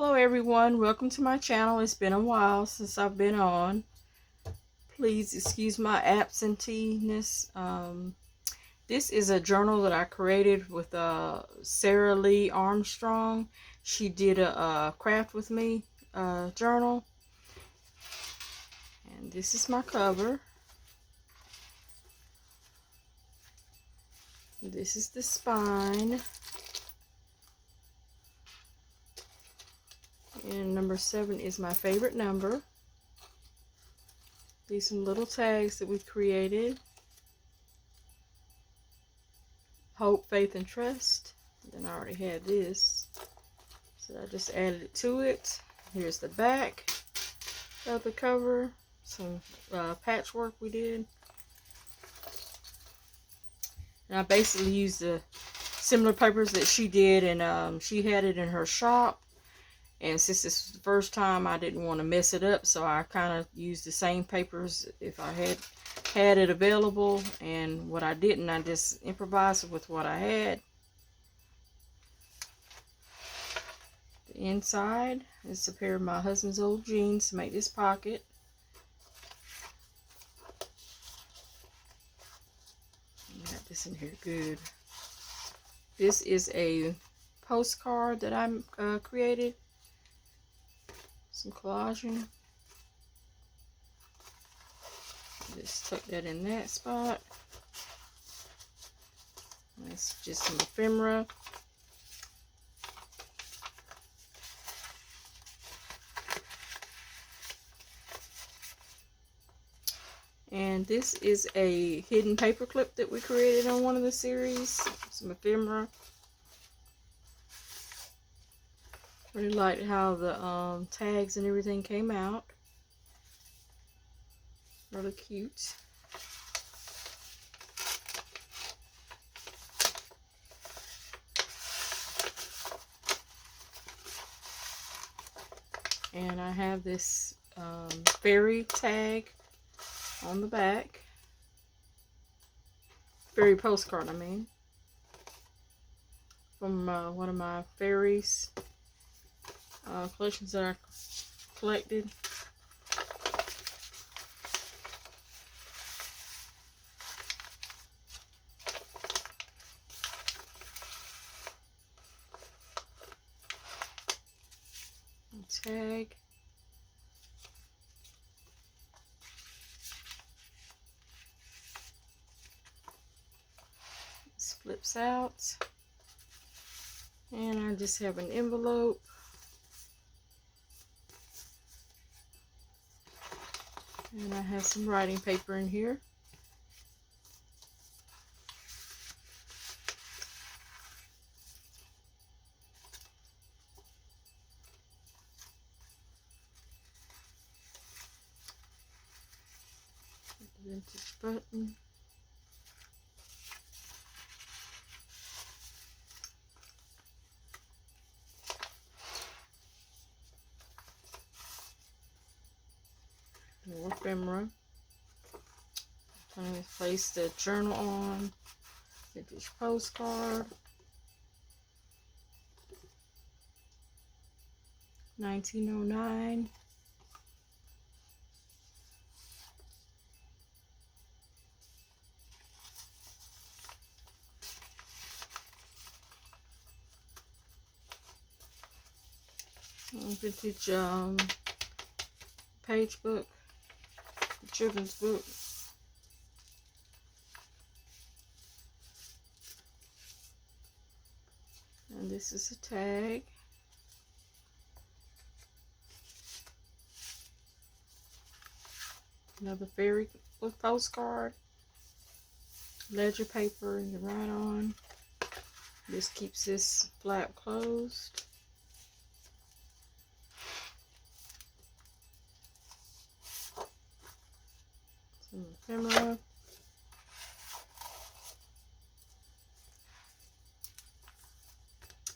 Hello everyone, welcome to my channel. It's been a while since I've been on. Please excuse my absenteeism. This is a journal that I created with Sara-Lee Armstrong. She did a craft with me journal. And this is my cover. This is the spine. And number 7 is my favorite number. These are some little tags that we created. Hope, faith, and trust. Then I already had this, so I just added it to it. Here's the back of the cover. Some patchwork we did. And I basically used the similar papers that she did, and she had it in her shop. And since this was the first time, I didn't want to mess it up, so I kind of used the same papers if I had it available. And what I didn't, I just improvised with what I had. The inside is a pair of my husband's old jeans to make this pocket. Got this in here good. This is a postcard that I created. Some collaging. Just tuck that in that spot. That's just some ephemera. And this is a hidden paper clip that we created on one of the series. Some ephemera. Really liked how the tags and everything came out. Really cute. And I have this fairy tag on the back. Fairy postcard, I mean. From one of my fairies collections that I collected. Tag. This flips out. And I just have an envelope. And I have some writing paper in here. Vintage button. More ephemera. I'm going to place the journal on. Vintage postcard. 1909. Vintage page book, children's book. And this is a tag. Another fairy book postcard. Ledger paper to write on. This keeps this flap closed. Some ephemera.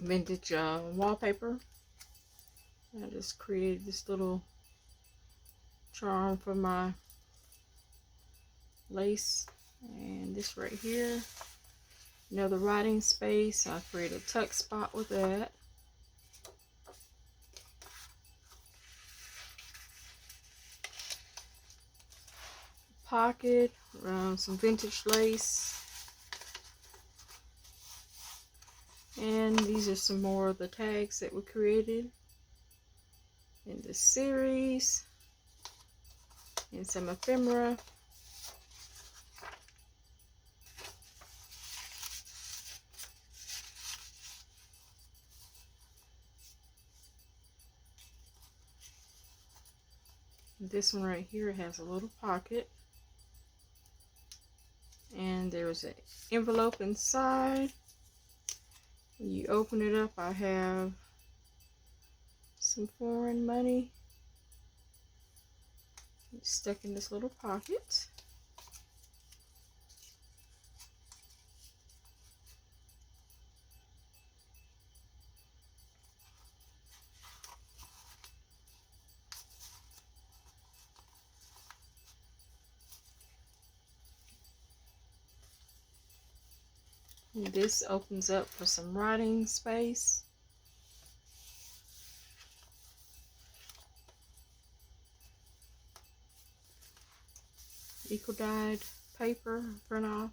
Vintage wallpaper. I just created this little charm for my lace. And this right here, another writing space. I created a tuck spot with that. pocket, some vintage lace. And these are some more of the tags that we created in this series. And some ephemera. This one right here has a little pocket. And there's an envelope inside. When you open it up, I have some foreign money stuck in this little pocket. And this opens up for some writing space. Eco dyed paper, print off.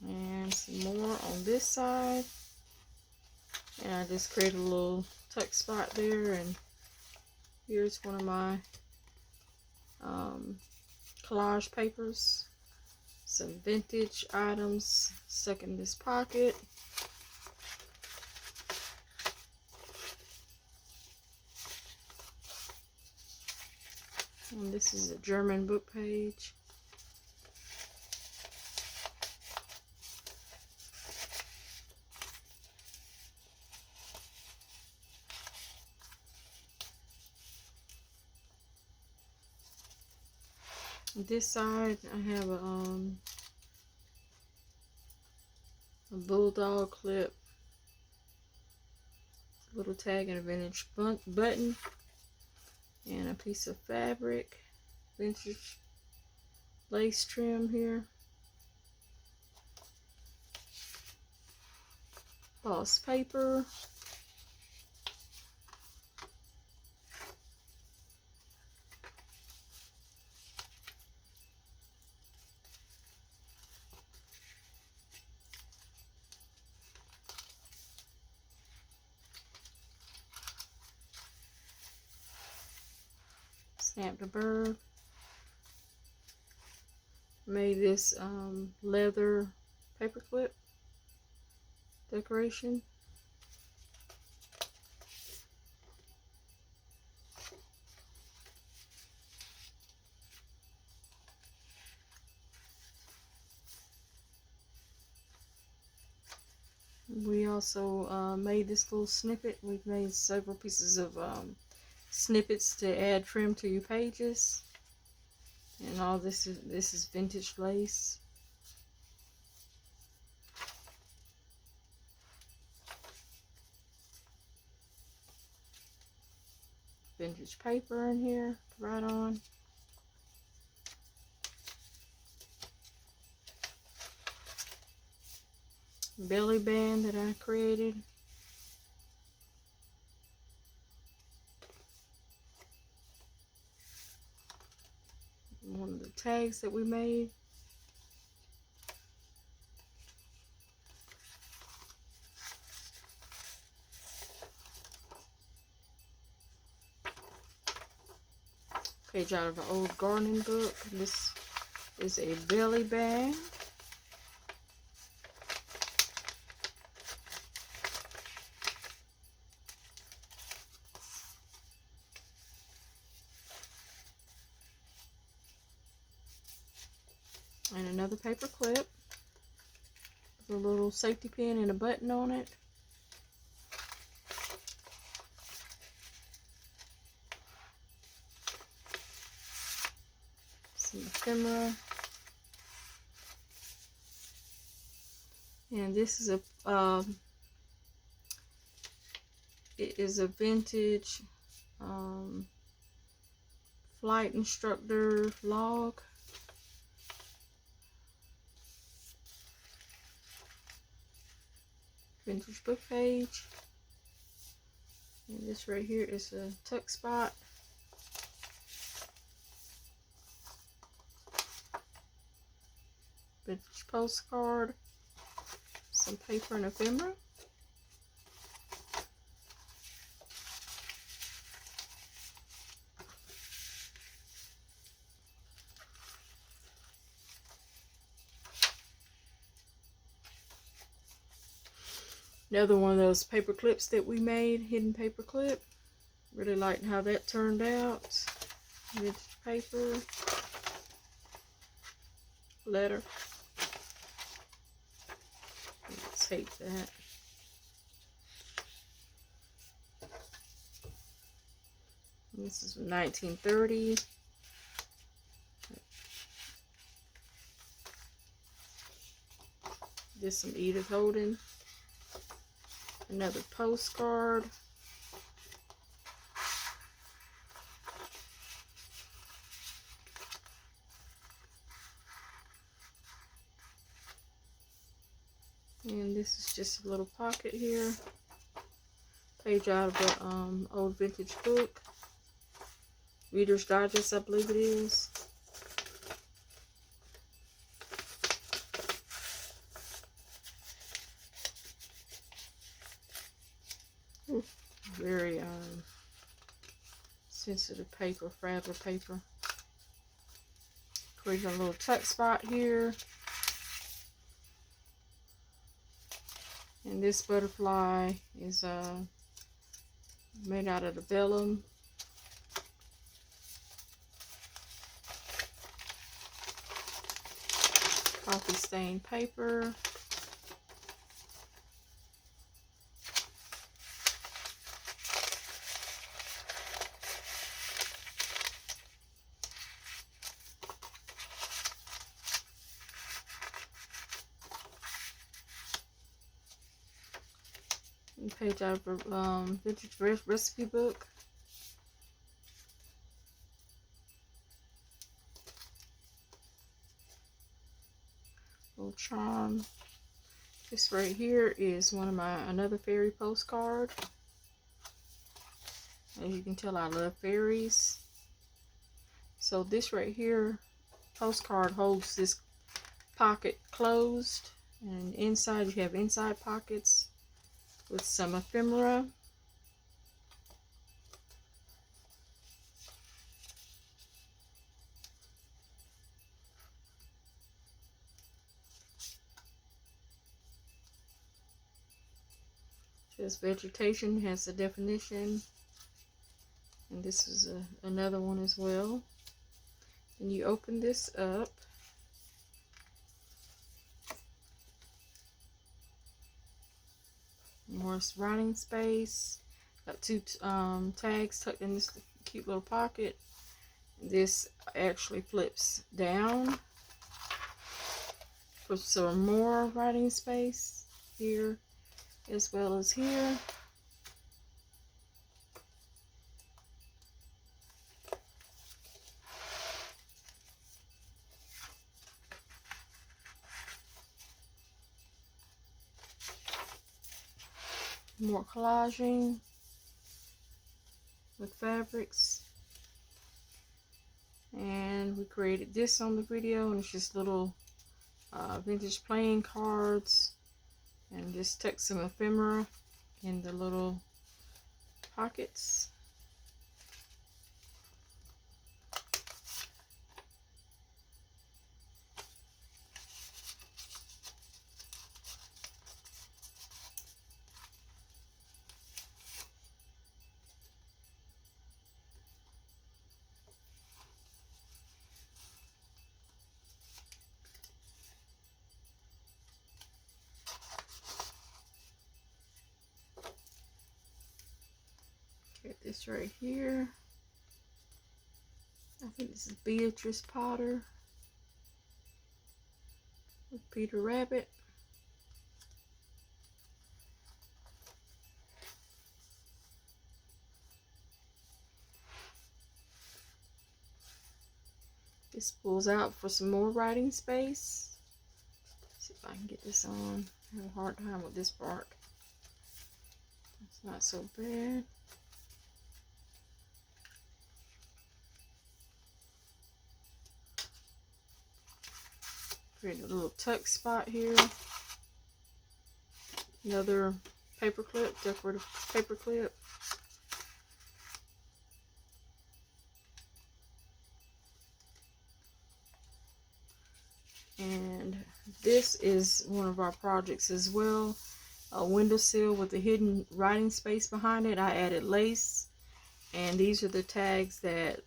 And some more on this side. And I just created a little tuck spot there. And here's one of my collage papers. Some vintage items stuck in this pocket. And this is a German book page. This side I have a bulldog clip, little tag and a vintage button, and a piece of fabric, vintage lace trim here, false paper, stamped a bird. Made this leather paperclip decoration. We also made this little snippet. We've made several pieces of snippets to add trim to your pages. And all this is vintage lace. Vintage paper in here to write on. Belly band that I created. One of the tags that we made. Page out of an old gardening book. This is a belly band. And another paper clip with a little safety pin and a button on it. Some ephemera. And this is it is a vintage flight instructor log. Vintage book page. And this right here is a tuck spot. vintage postcard, some paper and ephemera. Another one of those paper clips that we made, hidden paper clip. Really liked how that turned out. Vintage paper, letter. Tape that. This is 1930. This some Edith Holden. Another postcard. And this is just a little pocket here. Page out of the old vintage book. Reader's Digest, I believe it is. Ooh, very sensitive paper, fragile paper. Create a little tuck spot here. And this butterfly is made out of the vellum. Coffee stained paper. Page out of a vintage recipe book. Little charm. This right here is one of another fairy postcard. As you can tell, I love fairies. So this right here postcard holds this pocket closed, and inside you have inside pockets with some ephemera. This vegetation has a definition, and this is another one as well. And you open this up. More writing space. Got two tags tucked in this cute little pocket. This actually flips down for some more writing space here as well as here. More collaging with fabrics. And we created this on the video, and it's just little vintage playing cards, and just tuck some ephemera in the little pockets. Get this right here. I think this is Beatrice Potter with Peter Rabbit. This pulls out for some more writing space. Let's see if I can get this on. I have a hard time with this part. It's not so bad. Create a little tuck spot here. Another paper clip, decorative paper clip. And this is one of our projects as well. A windowsill with a hidden writing space behind it. I added lace. And these are the tags that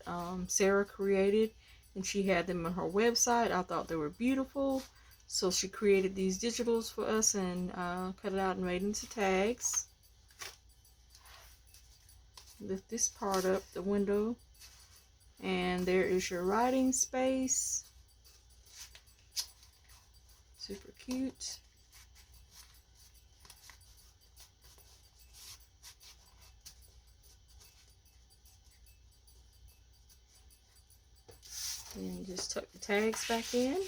Sarah created. And she had them on her website. I thought they were beautiful. So she created these digitals for us and cut it out and made into tags. Lift this part up, the window. And there is your writing space. Super cute. And just tuck the tags back in. And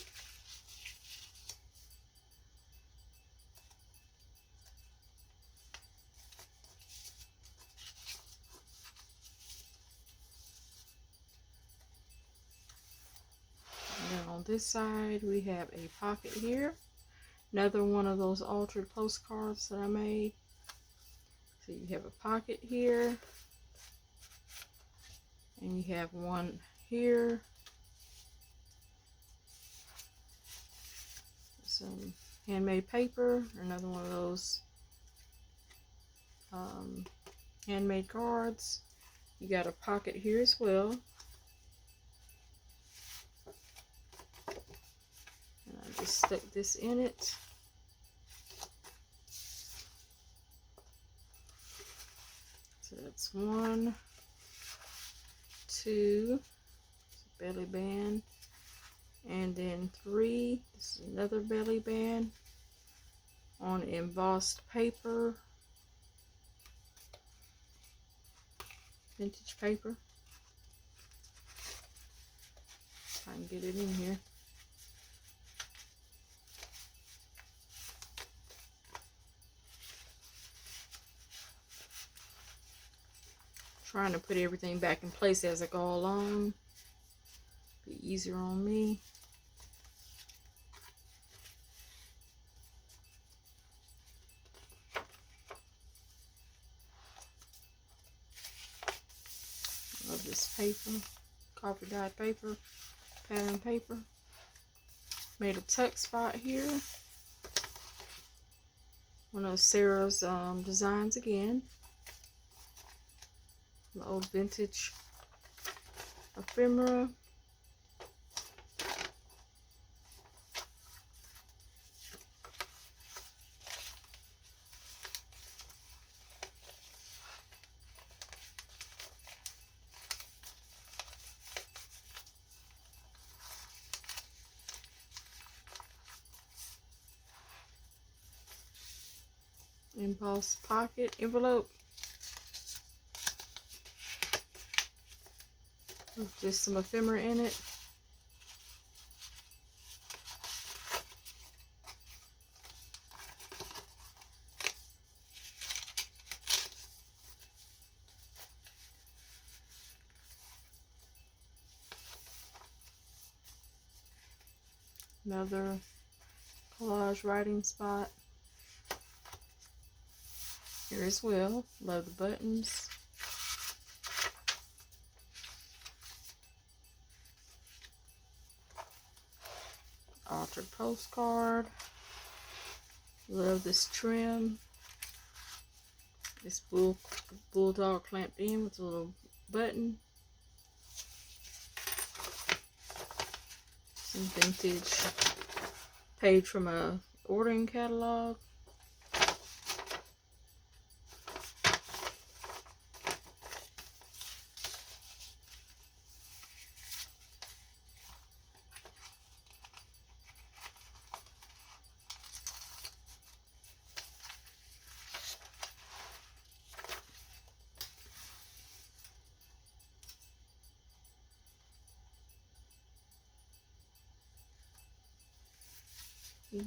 then on this side we have a pocket here. Another one of those altered postcards that I made. So you have a pocket here. And you have one here. Some handmade paper, another one of those handmade cards. You got a pocket here as well. And I just stuck this in it. So that's 1, 2, belly band. And then 3, this is another belly band on embossed paper, vintage paper. If I can get it in here. Trying to put everything back in place as I go along. Be easier on me. Love this paper, coffee dyed paper, pattern paper. Made a tuck spot here. One of Sarah's designs again. An old vintage ephemera. Embossed pocket envelope with just some ephemera in it. Another collage writing spot here as well. Love the buttons. Altered postcard. Love this trim. This bulldog clamped in with a little button. Some vintage page from a ordering catalog.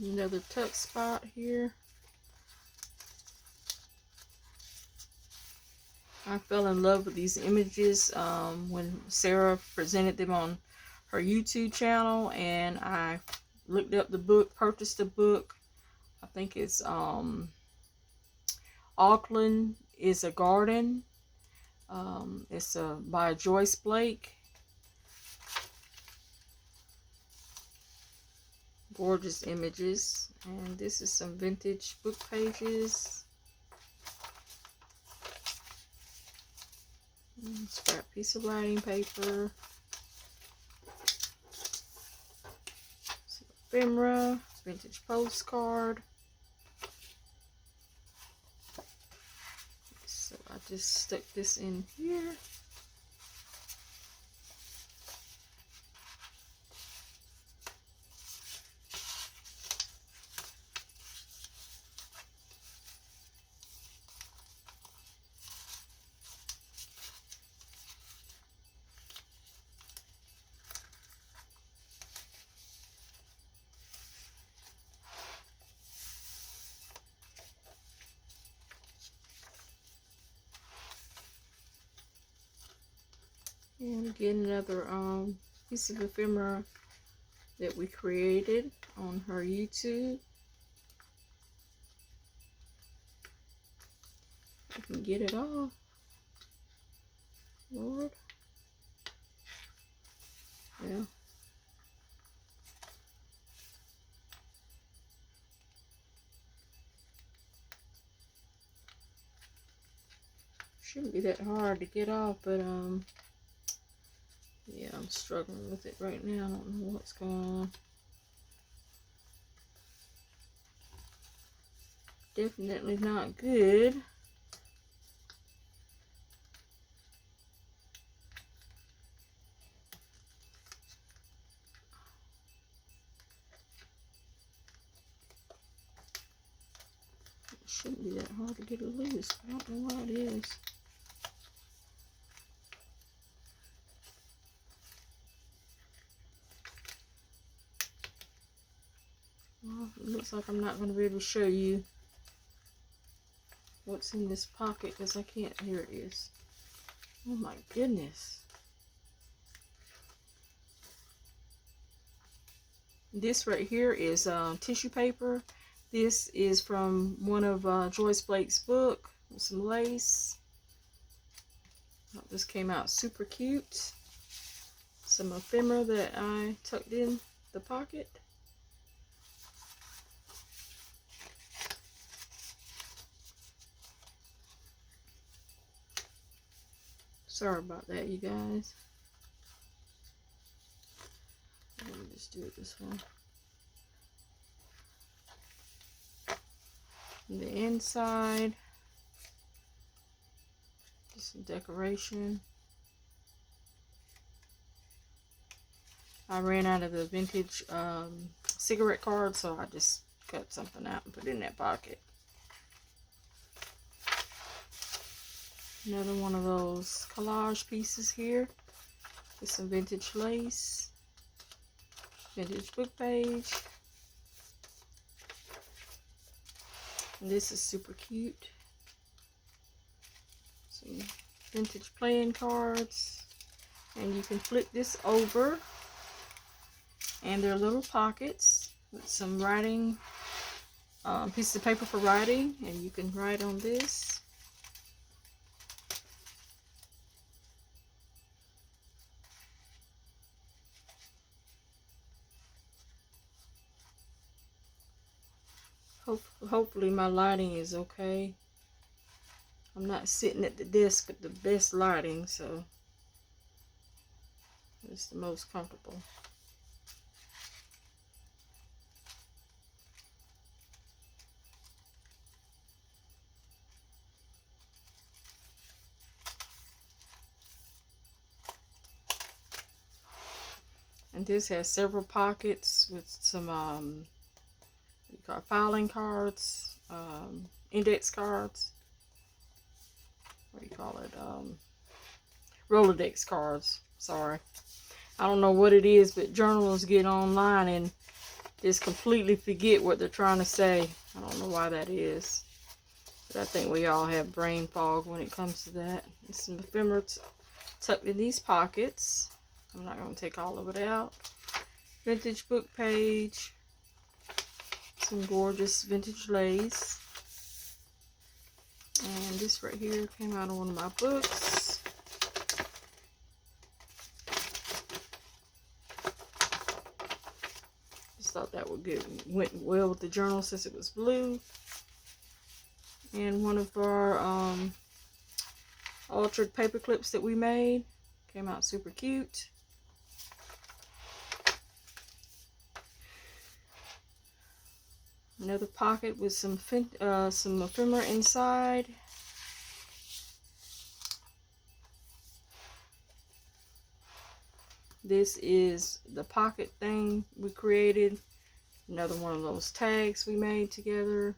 Another tuck spot here. I fell in love with these images when Sarah presented them on her YouTube channel, and I looked up the book, purchased the book. I think it's Auckland is a Garden. It's by Joyce Blake. Gorgeous images. And this is some vintage book pages. Scrap piece of writing paper. Some ephemera. Vintage postcard. So I just stuck this in here. And again, another piece of ephemera that we created on her YouTube. I can get it off. Lord. Yeah. Shouldn't be that hard to get off, but yeah, I'm struggling with it right now. I don't know what's going on. Definitely not good. It shouldn't be that hard to get it loose. I don't know why it is. Well, it looks like I'm not going to be able to show you what's in this pocket because I can't. Here it is. Oh my goodness. This right here is tissue paper. This is from one of Joyce Blake's book. Some lace. Oh, this came out super cute. Some ephemera that I tucked in the pocket. Sorry about that, you guys. Let me just do it this way. And the inside, just some decoration. I ran out of the vintage cigarette cards, so I just cut something out and put it in that pocket. Another one of those collage pieces here with some vintage lace, vintage book page. And this is super cute. Some vintage playing cards. And you can flip this over. And there are little pockets with some writing, pieces of paper for writing. And you can write on this. Hopefully my lighting is okay. I'm not sitting at the desk with the best lighting, so it's the most comfortable. And this has several pockets with some filing cards, index cards, what do you call it, Rolodex cards, sorry. I don't know what it is, but journalists get online and just completely forget what they're trying to say. I don't know why that is, but I think we all have brain fog when it comes to that. There's some ephemera tucked in these pockets. I'm not going to take all of it out. Vintage book page. Some gorgeous vintage lace. And this right here came out of one of my books. Just thought that went well with the journal since it was blue. And one of our altered paper clips that we made. Came out super cute. Another pocket with some ephemera inside. This is the pocket thing we created. Another one of those tags we made together.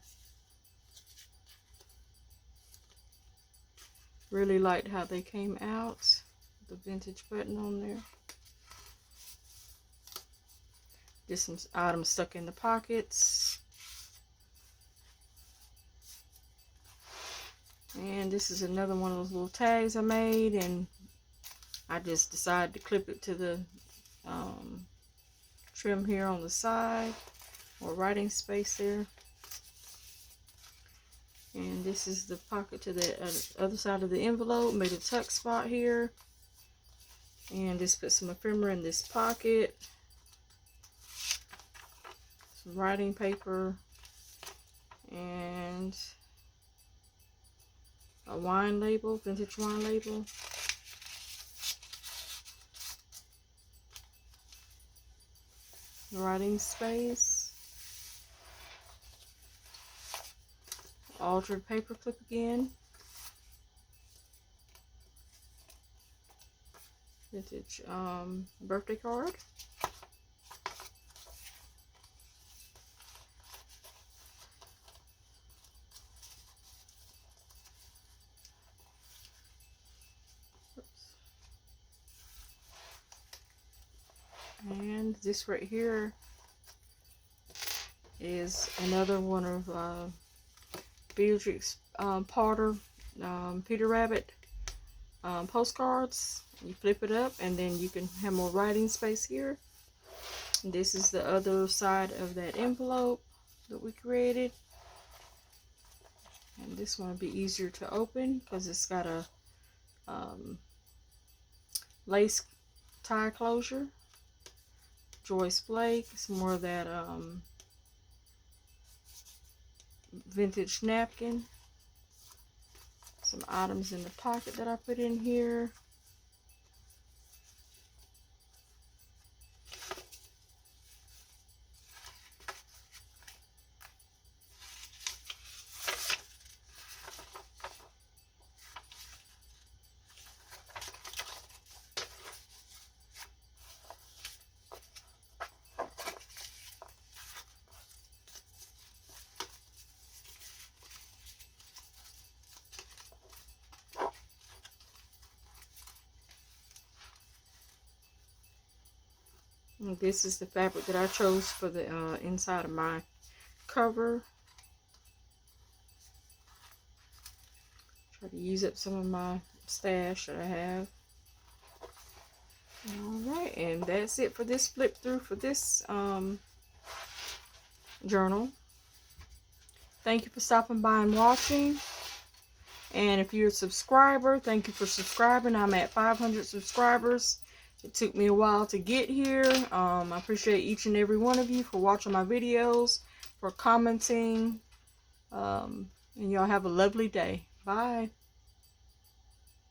Really liked how they came out. The vintage button on there. Just some items stuck in the pockets. And this is another one of those little tags I made, and I just decided to clip it to the trim here on the side, or writing space there. And this is the pocket to the other side of the envelope. Made a tuck spot here. And just put some ephemera in this pocket. Some writing paper. And a wine label, vintage wine label. Writing space. Altered paper clip again. Vintage birthday card. And this right here is another one of Beatrix Potter Peter Rabbit postcards. You flip it up and then you can have more writing space here. And this is the other side of that envelope that we created. And this one will be easier to open because it's got a lace tie closure. Joyce Blake, some more of that vintage napkin. Some items in the pocket that I put in here. And this is the fabric that I chose for the inside of my cover. Try to use up some of my stash that I have. Alright, and that's it for this flip through for this journal. Thank you for stopping by and watching. And if you're a subscriber, thank you for subscribing. I'm at 500 subscribers. It took me a while to get here. I appreciate each and every one of you for watching my videos, for commenting. And y'all have a lovely day. Bye.